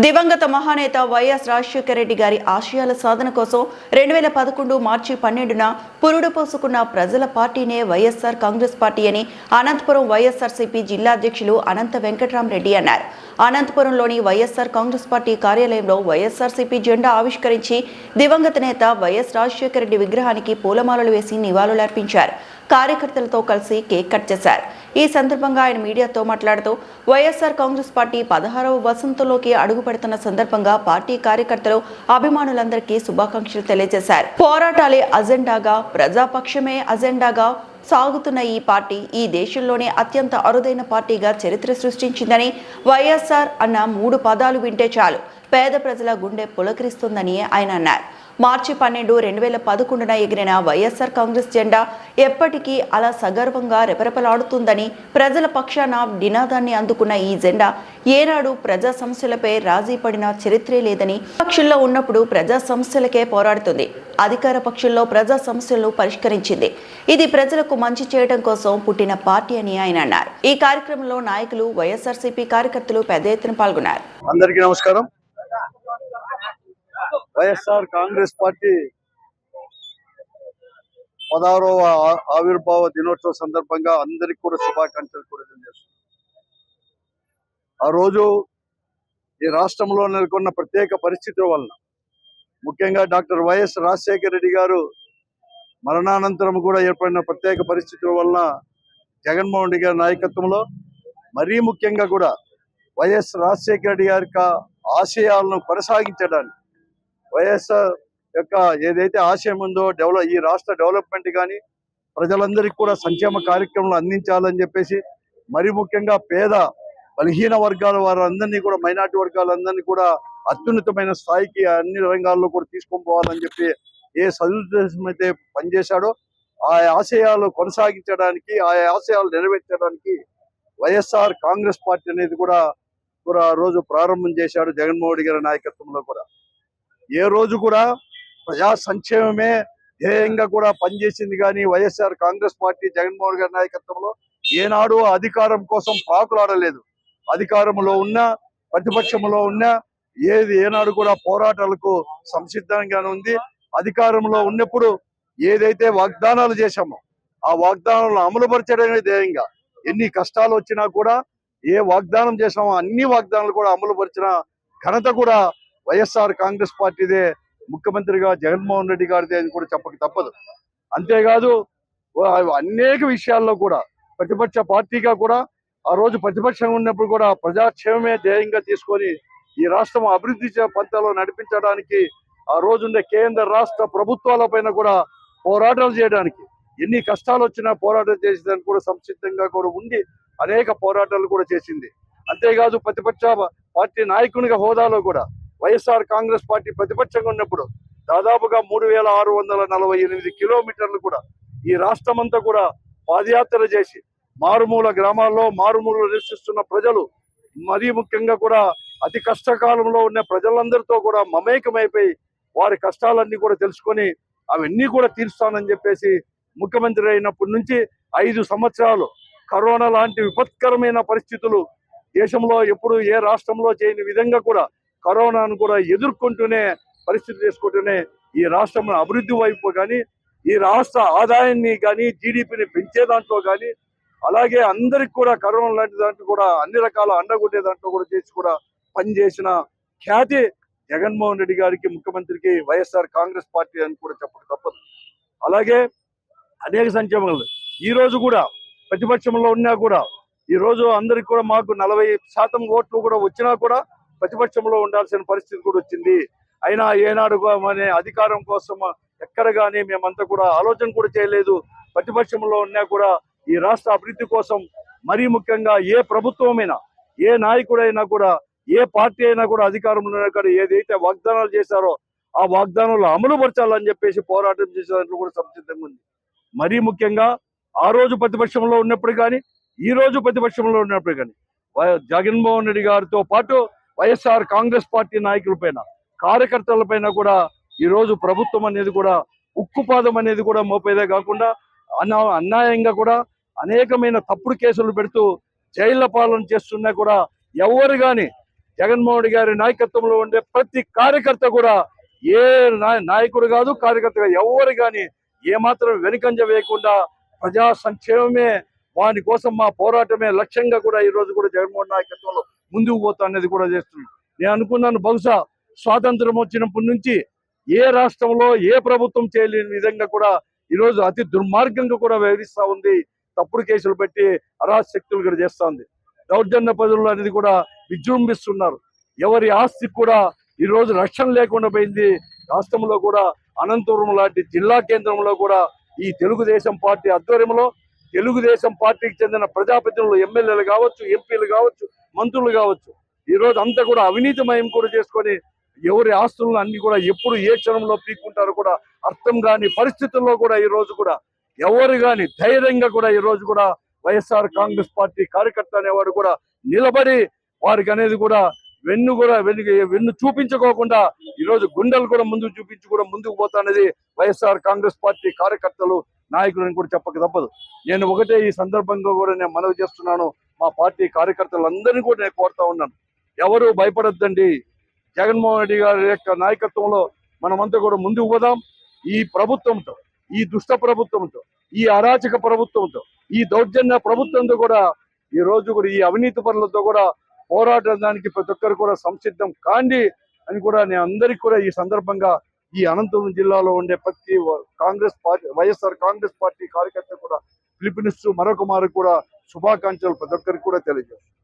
దివంగత మహానేత వైఎస్ రాజశేఖర రెడ్డి గారి ఆశయాల సాధన కోసం 2011 మార్చి 12న పురుడు పోసుకున్న ప్రజల పార్టీనే వైఎస్ఆర్ కాంగ్రెస్ పార్టీ అని అనంతపురం వైఎస్ఆర్సీపీ జిల్లా అధ్యక్షులు అనంత వెంకట్రామరెడ్డి అన్నారు. అనంతపురంలోని వైఎస్ఆర్ కాంగ్రెస్ పార్టీ కార్యాలయంలో వైఎస్ఆర్సీపీ జెండా ఆవిష్కరించి దివంగత నేత వైఎస్ రాజశేఖర రెడ్డి విగ్రహానికి పూలమాలలు వేసి నివాళులర్పించారు. కార్యకర్తలతో కలిసి కేక్ కట్ చేశారు. ఈ సందర్భంగా ఆయన మీడియాతో మాట్లాడుతూ వైఎస్ఆర్ కాంగ్రెస్ పార్టీ 16వ వసంతంలోకి అడుగు పెడుతున్న సందర్భంగా పార్టీ కార్యకర్తలు అభిమానులందరికీ శుభాకాంక్షలు తెలియజేశారు. పోరాటాలే అజెండాగా, ప్రజాపక్షమే అజెండాగా సాగుతున్న ఈ పార్టీ ఈ దేశంలోనే అత్యంత అరుదైన పార్టీగా చరిత్ర సృష్టించిందని, వైఎస్ఆర్ అన్న 3 పదాలు వింటే చాలు పేద ప్రజల గుండె పులకరిస్తుందని ఆయన అన్నారు. మార్చి 12, 2011న ఎగిరిన వైఎస్ఆర్ కాంగ్రెస్ జెండా ఎప్పటికీ అలా సగర్వంగా రెపరెపలాడుతుందని, ప్రజల పక్షాన నినాదాన్ని అందుకున్న ఈ జెండా ఏనాడు ప్రజా సమస్యలపై రాజీ పడిన చరిత్రే లేదని, పక్షుల్లో ఉన్నప్పుడు ప్రజా సమస్యలకే పోరాడుతుంది, అధికార పక్షుల్లో ప్రజా సమస్యలను పరిష్కరించింది. ఇది ప్రజలకు మంచి చేయడం కోసం పుట్టిన పార్టీ అని ఆయన అన్నారు. ఈ కార్యక్రమంలో నాయకులు, వైఎస్ఆర్సీపీ కార్యకర్తలు పెద్ద ఎత్తున పాల్గొన్నారు. అందరికీ నమస్కారం. వైఎస్ఆర్ కాంగ్రెస్ పార్టీ 16వ ఆవిర్భావ దినోత్సవ సందర్భంగా అందరికీ కూడా శుభాకాంక్షలు కూడా తెలియజేస్తున్నాం. ఆ రోజు ఈ రాష్ట్రంలో నెలకొన్న ప్రత్యేక పరిస్థితుల వలన, ముఖ్యంగా డాక్టర్ వైఎస్ రాజశేఖర రెడ్డి గారు మరణానంతరం కూడా ఏర్పడిన ప్రత్యేక పరిస్థితుల వలన జగన్మోహన్ రెడ్డి గారి నాయకత్వంలో, మరీ ముఖ్యంగా కూడా వైఎస్ రాజశేఖర రెడ్డి గారి ఆశయాలను కొనసాగించడానికి, వైఎస్ఆర్ యొక్క ఏదైతే ఆశయం ఉందో ఈ రాష్ట్ర డెవలప్మెంట్ కానీ, ప్రజలందరికీ కూడా సంక్షేమ కార్యక్రమాలు అందించాలని చెప్పేసి, మరి ముఖ్యంగా పేద బలహీన వర్గాల వారందరినీ కూడా, మైనార్టీ వర్గాలందరినీ కూడా అత్యున్నతమైన స్థాయికి అన్ని రంగాల్లో కూడా తీసుకొని పోవాలని చెప్పి ఏ సదుద్దేశం అయితే పనిచేశాడో ఆ ఆశయాలు కొనసాగించడానికి, ఆ ఆశయాలు నెరవేర్చడానికి వైఎస్ఆర్ కాంగ్రెస్ పార్టీ అనేది కూడా రోజు ప్రారంభం చేశాడు జగన్మోహన్ రెడ్డి గారి నాయకత్వంలో. కూడా ఏ రోజు కూడా ప్రజా సంక్షేమమే ధ్యేయంగా కూడా పనిచేసింది కానీ వైఎస్ఆర్ కాంగ్రెస్ పార్టీ జగన్మోహన్ గారి నాయకత్వంలో ఏనాడు అధికారం కోసం పాకులాడలేదు. అధికారంలో ఉన్నా, ప్రతిపక్షంలో ఉన్నా ఏనాడు కూడా పోరాటాలకు సంసిద్ధంగానే ఉంది. అధికారంలో ఉన్నప్పుడు ఏదైతే వాగ్దానాలు చేశామో ఆ వాగ్దానాలను అమలుపరచడమే ధ్యేయంగా, ఎన్ని కష్టాలు వచ్చినా కూడా ఏ వాగ్దానం చేశామో అన్ని వాగ్దానాలు కూడా అమలుపరిచిన ఘనత కూడా వైఎస్ఆర్ కాంగ్రెస్ పార్టీదే, ముఖ్యమంత్రిగా జగన్మోహన్ రెడ్డి గారిదే అని కూడా చెప్పక తప్పదు. అంతేకాదు అనేక విషయాల్లో కూడా ప్రతిపక్ష పార్టీగా కూడా ఆ రోజు ప్రతిపక్షంగా ఉన్నప్పుడు కూడా ప్రజాక్షేమమే ధ్యేయంగా తీసుకొని ఈ రాష్ట్రం అభివృద్ధి పంతాలో నడిపించడానికి ఆ రోజుండే కేంద్ర రాష్ట్ర ప్రభుత్వాల పైన కూడా పోరాటాలు చేయడానికి, ఎన్ని కష్టాలు వచ్చినా పోరాటాలు చేసేదానికి కూడా సంసిద్ధంగా కూడా ఉండి అనేక పోరాటాలు కూడా చేసింది. అంతేకాదు ప్రతిపక్ష పార్టీ నాయకునిగా హోదాలో కూడా వైఎస్ఆర్ కాంగ్రెస్ పార్టీ ప్రతిపక్షంగా ఉన్నప్పుడు దాదాపుగా 3648 కిలోమీటర్లు కూడా ఈ రాష్ట్రం అంతా కూడా పాదయాత్ర చేసి మారుమూల గ్రామాల్లో మారుమూలలో నివసిస్తున్న ప్రజలు, మరీ ముఖ్యంగా కూడా అతి కష్టకాలంలో ఉన్న ప్రజలందరితో కూడా మమేకమైపోయి వారి కష్టాలన్నీ కూడా తెలుసుకొని అవన్నీ కూడా తీరుస్తానని చెప్పేసి ముఖ్యమంత్రి అయినప్పటి నుంచి 5 సంవత్సరాలు కరోనా లాంటి విపత్కరమైన పరిస్థితులు దేశంలో ఎప్పుడు ఏ రాష్ట్రంలో చేయని విధంగా కూడా కరోనాను కూడా ఎదుర్కొంటూనే, పరిస్థితి చేసుకుంటూనే ఈ రాష్ట్రం అభివృద్ధి వైపు కానీ, ఈ రాష్ట్ర ఆదాయాన్ని కానీ, జీడిపిని పెంచే దాంట్లో కానీ, అలాగే అందరికి కూడా కరోనా లాంటి దాంట్లో కూడా అన్ని రకాల అండగొట్టే దాంట్లో కూడా చేసి కూడా పనిచేసిన ఖ్యాతి జగన్మోహన్ రెడ్డి గారికి, ముఖ్యమంత్రికి వైఎస్ఆర్ కాంగ్రెస్ పార్టీ అని కూడా చెప్పక తప్పదు. అలాగే అనేక సంక్షేమాలు ఈ రోజు కూడా ప్రతిపక్షంలో ఉన్నా కూడా ఈ రోజు అందరికి కూడా మాకు 40% ఓట్లు కూడా వచ్చినా కూడా ప్రతిపక్షంలో ఉండాల్సిన పరిస్థితి కూడా వచ్చింది. అయినా ఏనాడు అనే అధికారం కోసం ఎక్కడ కానీ మేమంతా కూడా ఆలోచన కూడా చేయలేదు. ప్రతిపక్షంలో ఉన్నా కూడా ఈ రాష్ట్ర అభివృద్ధి కోసం, మరీ ముఖ్యంగా ఏ ప్రభుత్వమైనా, ఏ నాయకుడైనా కూడా, ఏ పార్టీ అయినా కూడా అధికారంలో కూడా ఏదైతే వాగ్దానాలు చేశారో ఆ వాగ్దానాలు అమలుపరచాలని చెప్పేసి పోరాటం చేసేదాంట్లో కూడా సంసిద్ధంగా ఉంది. మరీ ముఖ్యంగా ఆ రోజు ప్రతిపక్షంలో ఉన్నప్పుడు కానీ, ఈ రోజు ప్రతిపక్షంలో ఉన్నప్పుడు కానీ జగన్మోహన్ రెడ్డి గారితో పాటు వైఎస్ఆర్ కాంగ్రెస్ పార్టీ నాయకులపైన, కార్యకర్తలపైన కూడా ఈ రోజు ప్రభుత్వం అనేది కూడా ఉక్కుపాదం అనేది కూడా మోపేదే కాకుండా అన్యాయంగా కూడా అనేకమైన తప్పుడు కేసులు పెడుతూ జైళ్ల పాలన చేస్తున్నా కూడా ఎవరు కానీ జగన్మోహన్ రెడ్డి గారి నాయకత్వంలో ఉండే ప్రతి కార్యకర్త కూడా ఏ నాయకుడు కాదు, కార్యకర్త ఎవరు కానీ ఏమాత్రం వెనుకంజ వేయకుండా ప్రజా సంక్షేమమే వాని కోసం మా పోరాటమే లక్ష్యంగా కూడా ఈ రోజు కూడా జగన్మోహన్ నాయకత్వంలో ముందుకు పోతా అనేది కూడా చేస్తున్నాం. నేను అనుకున్నాను, బహుశా స్వాతంత్రం వచ్చినప్పటి నుంచి ఏ రాష్ట్రంలో ఏ ప్రభుత్వం చేయలేని విధంగా కూడా ఈరోజు అతి దుర్మార్గంగా కూడా వ్యవహరిస్తా ఉంది. తప్పుడు కేసులు పెట్టి అరాశక్తులు కూడా చేస్తా ఉంది. దౌర్జన్య పదులు అనేది కూడా విజృంభిస్తున్నారు. ఎవరి ఆస్తి కూడా ఈ రోజు రక్షణ లేకుండా పోయింది. రాష్ట్రంలో కూడా అనంతపురం లాంటి జిల్లా కేంద్రంలో కూడా ఈ తెలుగుదేశం పార్టీ ఆధ్వర్యంలో తెలుగుదేశం పార్టీకి చెందిన ప్రజాప్రతినిధులు, ఎమ్మెల్యేలు కావచ్చు, ఎంపీలు కావచ్చు, మంత్రులు కావచ్చు, ఈ రోజు అంతా కూడా అవినీతిమయం కూడా చేసుకొని ఎవరి ఆస్తులను అన్ని కూడా ఎప్పుడు ఏ క్షణంలో పీక్కుంటారో కూడా అర్థం కాని పరిస్థితుల్లో కూడా ఈ రోజు కూడా ఎవరు కానీ ధైర్యంగా కూడా ఈ రోజు కూడా వైఎస్ఆర్ కాంగ్రెస్ పార్టీ కార్యకర్త అనేవాడు కూడా నిలబడి వారికి అనేది కూడా వెన్ను చూపించుకోకుండా ఈ రోజు గుండెలు కూడా ముందుకు చూపించి కూడా ముందుకు పోతానేది వైఎస్ఆర్ కాంగ్రెస్ పార్టీ కార్యకర్తలు, నాయకులను కూడా చెప్పక తప్పదు. నేను ఒకటే ఈ సందర్భంగా కూడా నేను మనవి చేస్తున్నాను, మా పార్టీ కార్యకర్తలందరినీ కూడా నేను కోరుతా ఉన్నాను, ఎవరు భయపడొద్దండి. జగన్మోహన్ రెడ్డి గారి యొక్క నాయకత్వంలో మనమంతా కూడా ముందుకు పోదాం. ఈ ప్రభుత్వంతో, ఈ దుష్ట ప్రభుత్వంతో, ఈ అరాచక ప్రభుత్వంతో, ఈ దౌర్జన్య ప్రభుత్వంతో కూడా ఈ రోజు కూడా ఈ అవినీతి పనులతో కూడా పోరాడడానికి ప్రతి ఒక్కరు కూడా సంసిద్ధం కాండి అని కూడా నేను అందరికీ కూడా ఈ సందర్భంగా ఈ అనంతపురం జిల్లాలో ఉండే ప్రతి కాంగ్రెస్ పార్టీ, వైఎస్ఆర్ కాంగ్రెస్ పార్టీ కార్యకర్త కూడా పిలుపునిస్తూ మరొక మారు కూడా శుభాకాంక్షలు ప్రతి ఒక్కరికి కూడా తెలియజేస్తాను.